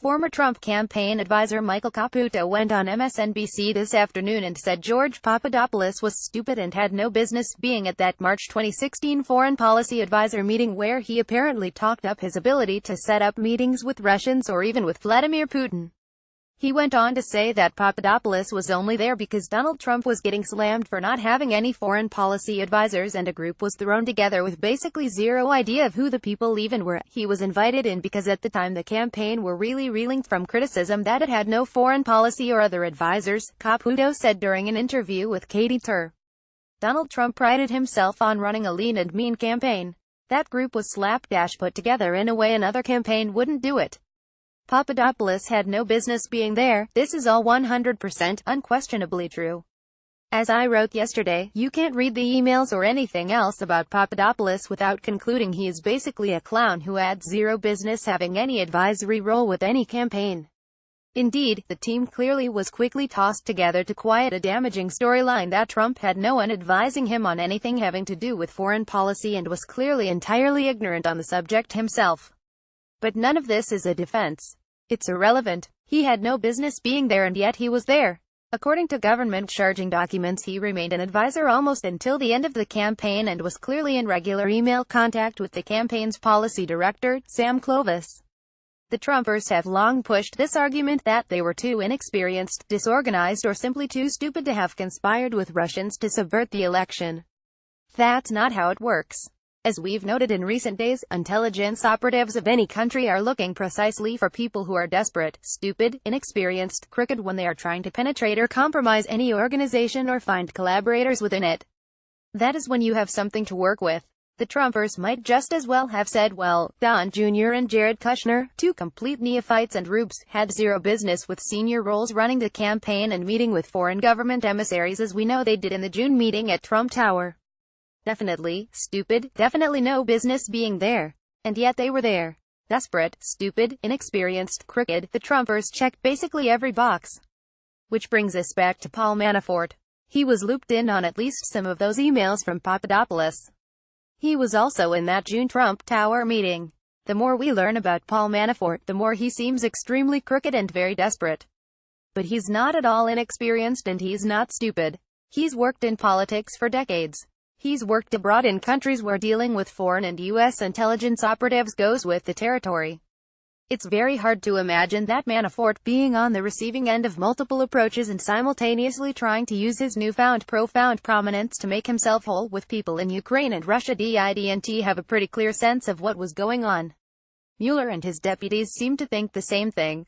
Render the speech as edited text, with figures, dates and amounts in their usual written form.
Former Trump campaign advisor Michael Caputo went on MSNBC this afternoon and said George Papadopoulos was stupid and had no business being at that March 2016 Foreign Policy Advisor meeting where he apparently talked up his ability to set up meetings with Russians or even with Vladimir Putin. He went on to say that Papadopoulos was only there because Donald Trump was getting slammed for not having any foreign policy advisors and a group was thrown together with basically zero idea of who the people even were. He was invited in because at the time the campaign were really reeling from criticism that it had no foreign policy or other advisors, Caputo said during an interview with Katie Tur. Donald Trump prided himself on running a lean and mean campaign. That group was slapdash put together in a way another campaign wouldn't do it. Papadopoulos had no business being there. This is all 100% unquestionably true. As I wrote yesterday, you can't read the emails or anything else about Papadopoulos without concluding he is basically a clown who had zero business having any advisory role with any campaign. Indeed, the team clearly was quickly tossed together to quiet a damaging storyline that Trump had no one advising him on anything having to do with foreign policy and was clearly entirely ignorant on the subject himself. But none of this is a defense. It's irrelevant. He had no business being there and yet he was there. According to government charging documents, he remained an advisor almost until the end of the campaign and was clearly in regular email contact with the campaign's policy director, Sam Clovis. The Trumpers have long pushed this argument that they were too inexperienced, disorganized or simply too stupid to have conspired with Russians to subvert the election. That's not how it works. As we've noted in recent days, intelligence operatives of any country are looking precisely for people who are desperate, stupid, inexperienced, crooked when they are trying to penetrate or compromise any organization or find collaborators within it. That is when you have something to work with. The Trumpers might just as well have said, well, Don Jr. and Jared Kushner, two complete neophytes and rubes, had zero business with senior roles running the campaign and meeting with foreign government emissaries as we know they did in the June meeting at Trump Tower. Definitely stupid, definitely no business being there. And yet they were there. Desperate, stupid, inexperienced, crooked. The Trumpers checked basically every box. Which brings us back to Paul Manafort. He was looped in on at least some of those emails from Papadopoulos. He was also in that June Trump Tower meeting. The more we learn about Paul Manafort, the more he seems extremely crooked and very desperate. But he's not at all inexperienced and he's not stupid. He's worked in politics for decades. He's worked abroad in countries where dealing with foreign and U.S. intelligence operatives goes with the territory. It's very hard to imagine that Manafort being on the receiving end of multiple approaches and simultaneously trying to use his newfound profound prominence to make himself whole with people in Ukraine and Russia. Didn't have a pretty clear sense of what was going on. Mueller and his deputies seem to think the same thing.